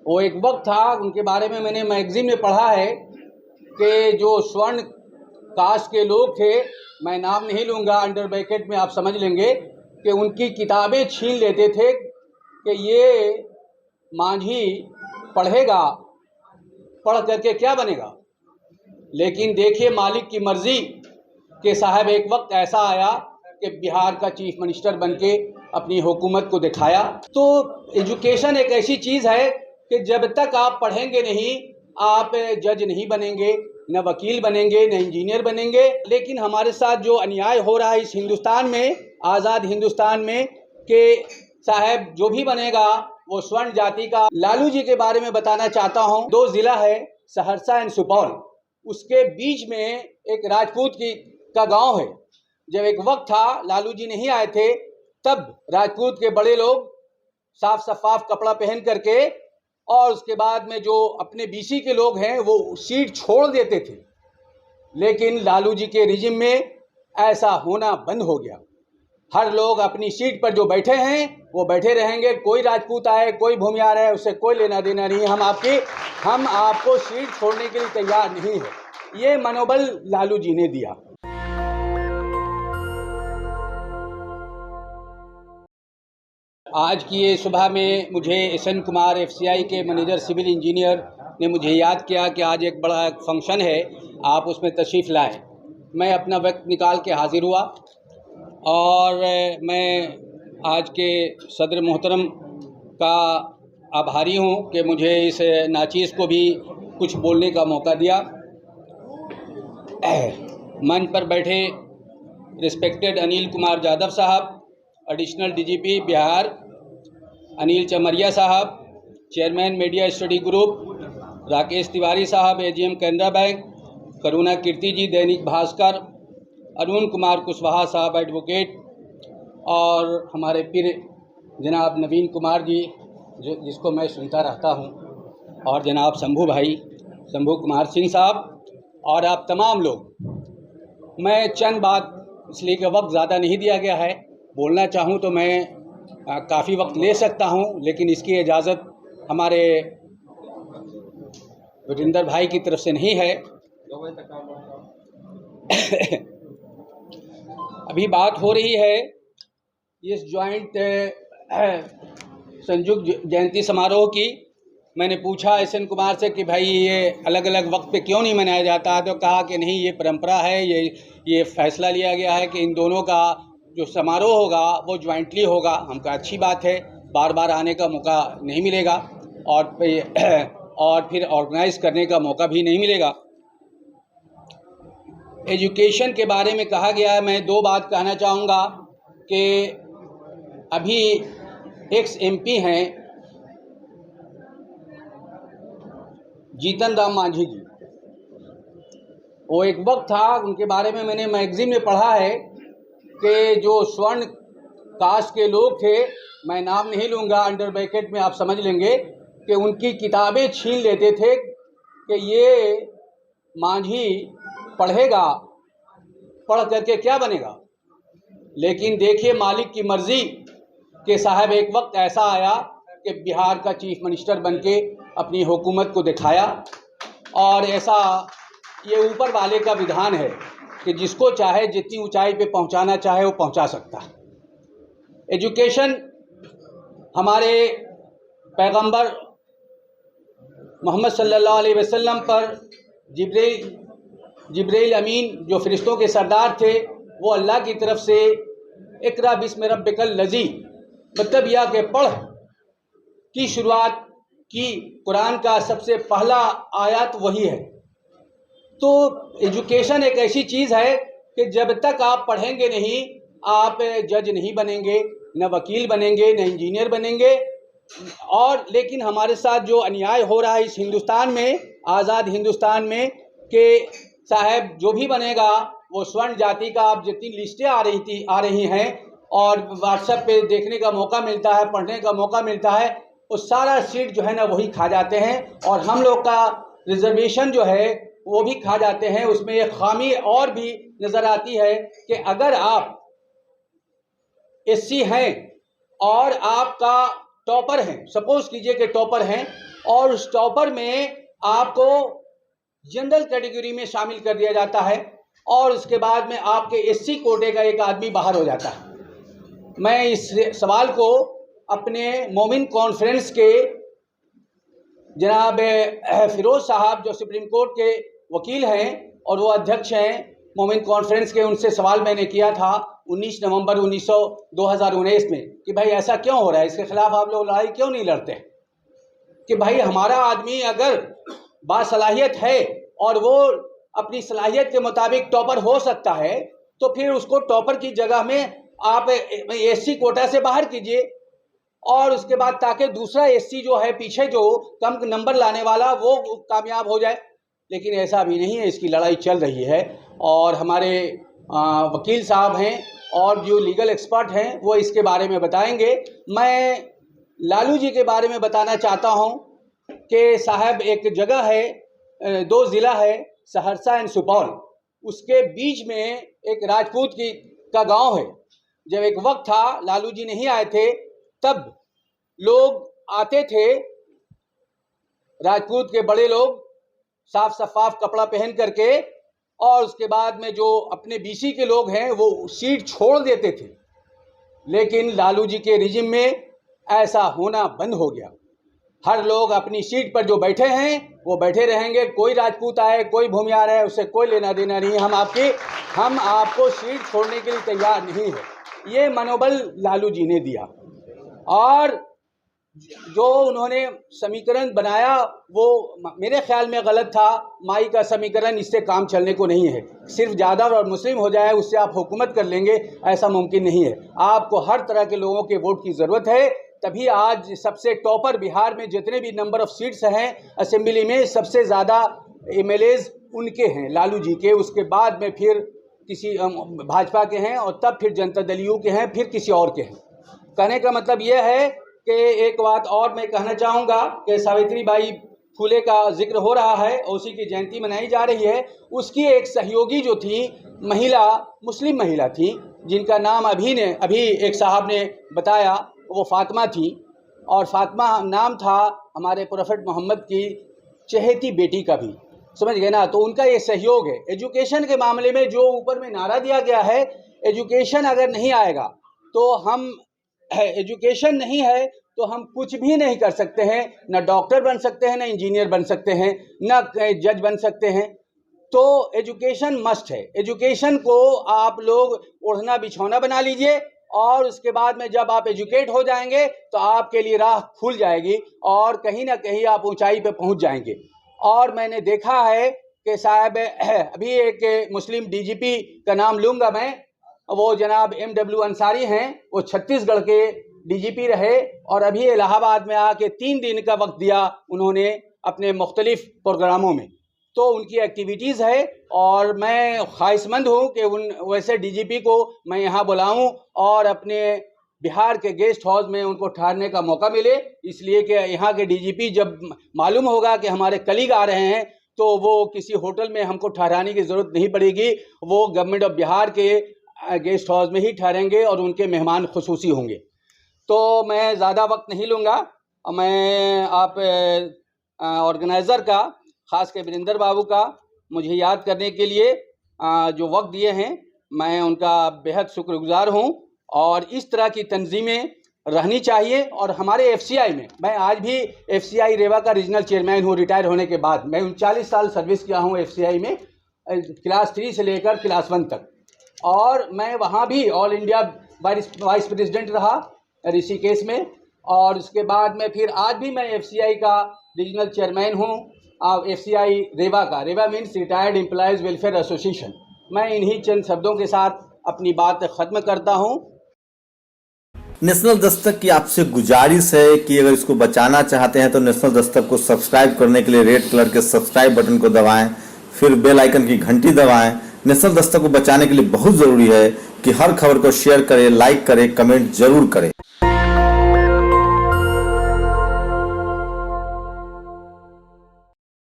वो एक वक्त था, उनके बारे में मैंने मैगजीन में पढ़ा है कि जो स्वर्ण कास्ट के लोग थे, मैं नाम नहीं लूँगा, अंडर ब्रैकेट में आप समझ लेंगे, कि उनकी किताबें छीन लेते थे कि ये मांझी पढ़ेगा, पढ़ करके क्या बनेगा। लेकिन देखिए मालिक की मर्जी कि साहब एक वक्त ऐसा आया कि बिहार का चीफ मिनिस्टर बनके अपनी हुकूमत को दिखाया। तो एजुकेशन एक ऐसी चीज़ है कि जब तक आप पढ़ेंगे नहीं, आप जज नहीं बनेंगे, न वकील बनेंगे, न इंजीनियर बनेंगे। लेकिन हमारे साथ जो अन्याय हो रहा है इस हिंदुस्तान में, आज़ाद हिंदुस्तान में, कि साहब जो भी बनेगा वो स्वर्ण जाति का। लालू जी के बारे में बताना चाहता हूँ। 2 ज़िला है, सहरसा एंड सुपौल, उसके बीच में एक राजपूत का गांव है। जब एक वक्त था, लालू जी नहीं आए थे, तब राजपूत के बड़े लोग साफ शफाफ कपड़ा पहन करके, और उसके बाद में जो अपने बीसी के लोग हैं वो सीट छोड़ देते थे। लेकिन लालू जी के रिजिम में ऐसा होना बंद हो गया। हर लोग अपनी सीट पर जो बैठे हैं वो बैठे रहेंगे। कोई राजपूत आए, कोई भूमियार है, उससे कोई लेना देना नहीं। हम आपको सीट छोड़ने के लिए तैयार नहीं है। ये मनोबल लालू जी ने दिया। आज की ये सुबह में मुझे एसएन कुमार एफसीआई के मैनेजर सिविल इंजीनियर ने मुझे याद किया कि आज एक बड़ा फंक्शन है, आप उसमें तशरीफ़ लाएं। मैं अपना वक्त निकाल के हाजिर हुआ और मैं आज के सदर मोहतरम का आभारी हूं कि मुझे इस नाचीज़ को भी कुछ बोलने का मौका दिया। मंच पर बैठे रिस्पेक्टेड अनिल कुमार यादव साहब, एडिशनल डीजीपी बिहार, अनिल चमरिया साहब, chairman media study group, Rakesh Tiwari साहब, एजीएम कैनरा बैंक, करुणा कीर्ति जी, दैनिक भास्कर, अरुण कुमार कुशवाहा साहब, एडवोकेट, और हमारे पीर जनाब नवीन कुमार जी जिसको मैं सुनता रहता हूं, और जनाब शंभू कुमार सिंह साहब, और आप तमाम लोग। मैं चंद बात, इसलिए कि वक्त ज़्यादा नहीं दिया गया है, बोलना चाहूँ तो मैं काफ़ी वक्त ले सकता हूँ, लेकिन इसकी इजाज़त हमारे वीरेंद्र भाई की तरफ से नहीं है। अभी बात हो रही है इस ज्वाइंट संयुक्त जयंती समारोह की। मैंने पूछा एसएन कुमार से कि भाई ये अलग अलग वक्त पे क्यों नहीं मनाया जाता है, तो कहा कि नहीं, ये परंपरा है, ये फैसला लिया गया है कि इन दोनों का जो समारोह होगा वो ज्वाइंटली होगा। हम कहा अच्छी बात है, बार बार आने का मौका नहीं मिलेगा और फिर ऑर्गेनाइज करने का मौका भी नहीं मिलेगा। एजुकेशन के बारे में कहा गया है, मैं 2 बात कहना चाहूँगा कि अभी एक्स एमपी हैं जीतन राम मांझी जी। वो एक वक्त था, उनके बारे में मैंने मैगजीन में पढ़ा है कि जो स्वर्ण कास्ट के लोग थे, मैं नाम नहीं लूँगा, अंडर ब्रैकेट में आप समझ लेंगे, कि उनकी किताबें छीन लेते थे कि ये मांझी पढ़ेगा, पढ़ करके क्या बनेगा। लेकिन देखिए मालिक की मर्जी कि साहब एक वक्त ऐसा आया कि बिहार का चीफ मिनिस्टर बनके अपनी हुकूमत को दिखाया। और ऐसा ये ऊपर वाले का विधान है कि जिसको चाहे जितनी ऊंचाई पे पहुंचाना चाहे वो पहुंचा सकता है। एजुकेशन हमारे पैगंबर मोहम्मद सल्लल्लाहु अलैहि वसल्लम पर जिब्रील अमीन जो फरिश्तों के सरदार थे, वो अल्लाह की तरफ से इकरा बिस्म रब्बिकल लज़ी, मतलब यह कि पढ़ की शुरुआत की कुरान का सबसे पहला आयत वही है। तो एजुकेशन एक ऐसी चीज़ है कि जब तक आप पढ़ेंगे नहीं, आप जज नहीं बनेंगे, न वकील बनेंगे, न इंजीनियर बनेंगे। और लेकिन हमारे साथ जो अन्याय हो रहा है इस हिंदुस्तान में, आज़ाद हिंदुस्तान में, कि साहब जो भी बनेगा वो स्वर्ण जाति का, आप जितनी लिस्टें आ रही हैं और व्हाट्सएप पे देखने का मौका मिलता है, पढ़ने का मौका मिलता है, वो सारा सीट जो है ना वही खा जाते हैं, और हम लोग का रिजर्वेशन जो है वो भी खा जाते हैं। उसमें एक खामी और भी नज़र आती है कि अगर आप एससी हैं और आपका टॉपर हैं, सपोज कीजिए कि टॉपर हैं, और उस टॉपर में आपको जनरल कैटेगरी में शामिल कर दिया जाता है और उसके बाद में आपके एससी कोटे का एक आदमी बाहर हो जाता है। मैं इस सवाल को अपने मोमिन कॉन्फ्रेंस के जनाब फिरोज साहब जो सुप्रीम कोर्ट के वकील हैं और वो अध्यक्ष हैं मोमिन कॉन्फ्रेंस के, उनसे सवाल मैंने किया था 19 नवंबर 2019 में कि भाई ऐसा क्यों हो रहा है, इसके खिलाफ आप लोग लड़ाई क्यों नहीं लड़ते कि भाई हमारा आदमी अगर बासलाहियत है और वो अपनी सलाहियत के मुताबिक टॉपर हो सकता है तो फिर उसको टॉपर की जगह में आप एससी कोटा से बाहर कीजिए और उसके बाद ताकि दूसरा एससी जो है पीछे जो कम नंबर लाने वाला वो कामयाब हो जाए। लेकिन ऐसा अभी नहीं है, इसकी लड़ाई चल रही है और हमारे वकील साहब हैं और जो लीगल एक्सपर्ट हैं वो इसके बारे में बताएंगे। मैं लालू जी के बारे में बताना चाहता हूं कि साहब एक जगह है, 2 ज़िला है सहरसा एंड सुपौल, उसके बीच में एक राजपूत का गांव है। जब एक वक्त था लालू जी नहीं आए थे तब लोग आते थे, राजपूत के बड़े लोग साफ शफाफ कपड़ा पहन करके, और उसके बाद में जो अपने बीसी के लोग हैं वो सीट छोड़ देते थे। लेकिन लालू जी के रिजिम में ऐसा होना बंद हो गया। हर लोग अपनी सीट पर जो बैठे हैं वो बैठे रहेंगे, कोई राजपूत आए कोई भूमियार है उससे कोई लेना देना नहीं, हम आपको सीट छोड़ने के लिए तैयार नहीं है। ये मनोबल लालू जी ने दिया और जो उन्होंने समीकरण बनाया वो मेरे ख्याल में गलत था। माई का समीकरण, इससे काम चलने को नहीं है। सिर्फ ज़्यादा और मुस्लिम हो जाए उससे आप हुकूमत कर लेंगे, ऐसा मुमकिन नहीं है। आपको हर तरह के लोगों के वोट की ज़रूरत है, तभी आज सबसे टॉपर बिहार में जितने भी नंबर ऑफ़ सीट्स हैं असेंबली में सबसे ज़्यादा एमएलएज उनके हैं, लालू जी के। उसके बाद में फिर किसी भाजपा के हैं और तब फिर जनता दल यू के हैं, फिर किसी और के हैं। कहने का मतलब यह है कि एक बात और मैं कहना चाहूँगा कि सावित्रीबाई फुले का जिक्र हो रहा है और उसी की जयंती मनाई जा रही है। उसकी एक सहयोगी जो थी महिला, मुस्लिम महिला थी, जिनका नाम अभी एक साहब ने बताया, वो फातिमा थी और फातिमा नाम था हमारे प्रोफेट मोहम्मद की चहेती बेटी का भी, समझ गए ना। तो उनका ये सहयोग है। एजुकेशन के मामले में जो ऊपर में नारा दिया गया है, एजुकेशन अगर नहीं आएगा तो हम एजुकेशन नहीं है तो हम कुछ भी नहीं कर सकते हैं, ना डॉक्टर बन सकते हैं, ना इंजीनियर बन सकते हैं, ना जज बन सकते हैं। तो एजुकेशन मस्ट है। एजुकेशन को आप लोग ओढ़ना बिछौना बना लीजिए और उसके बाद में जब आप एजुकेट हो जाएंगे तो आपके लिए राह खुल जाएगी और कहीं ना कहीं आप ऊंचाई पे पहुंच जाएंगे। और मैंने देखा है कि साहब अभी एक मुस्लिम डीजीपी का नाम लूँगा मैं, वो जनाब MW अंसारी हैं, वो छत्तीसगढ़ के डीजीपी रहे और अभी इलाहाबाद में आके 3 दिन का वक्त दिया उन्होंने अपने मुख्तलिफ प्रोग्रामों में। तो उनकी एक्टिविटीज़ है और मैं ख्वाहिशमंद हूँ कि उन वैसे डीजीपी को मैं यहाँ बुलाऊँ और अपने बिहार के गेस्ट हाउस में उनको ठहरने का मौका मिले, इसलिए कि यहाँ के डीजीपी जब मालूम होगा कि हमारे कलीग आ रहे हैं तो वो किसी होटल में हमको ठहराने की ज़रूरत नहीं पड़ेगी, वो गवर्नमेंट ऑफ बिहार के गेस्ट हाउस में ही ठहरेंगे और उनके मेहमान खुसूसी होंगे। तो मैं ज़्यादा वक्त नहीं लूँगा। मैं आप ऑर्गेनाइज़र का, ख़ास के वीरेंद्र बाबू का, मुझे याद करने के लिए जो वक्त दिए हैं, मैं उनका बेहद शुक्रगुजार हूँ। और इस तरह की तंजीमें रहनी चाहिए। और हमारे FCI में, मैं आज भी FCI रेवा का रीजनल चेयरमैन हूँ रिटायर होने के बाद। मैं 39 साल सर्विस किया हूँ FCI में, क्लास 3 से लेकर क्लास 1 तक, और मैं वहाँ भी ऑल इंडिया वाइस प्रेसिडेंट रहा ऋषिकेश में। और उसके बाद में फिर आज भी मैं FCI का रीजनल चेयरमैन हूँ, FCI रेवा का। रेवा means retired employees welfare association. मैं इन्हीं चंद शब्दों के साथ अपनी बात ख़त्म करता हूँ। नेशनल दस्तक की आपसे गुजारिश है कि अगर इसको बचाना चाहते हैं तो नेशनल दस्तक को सब्सक्राइब करने के लिए रेड कलर के सब्सक्राइब बटन को दबाएं, फिर बेल आइकन की घंटी दबाएं। नेशनल दस्तक को बचाने के लिए बहुत ज़रूरी है कि हर खबर को शेयर करें, लाइक करें, कमेंट जरूर करें।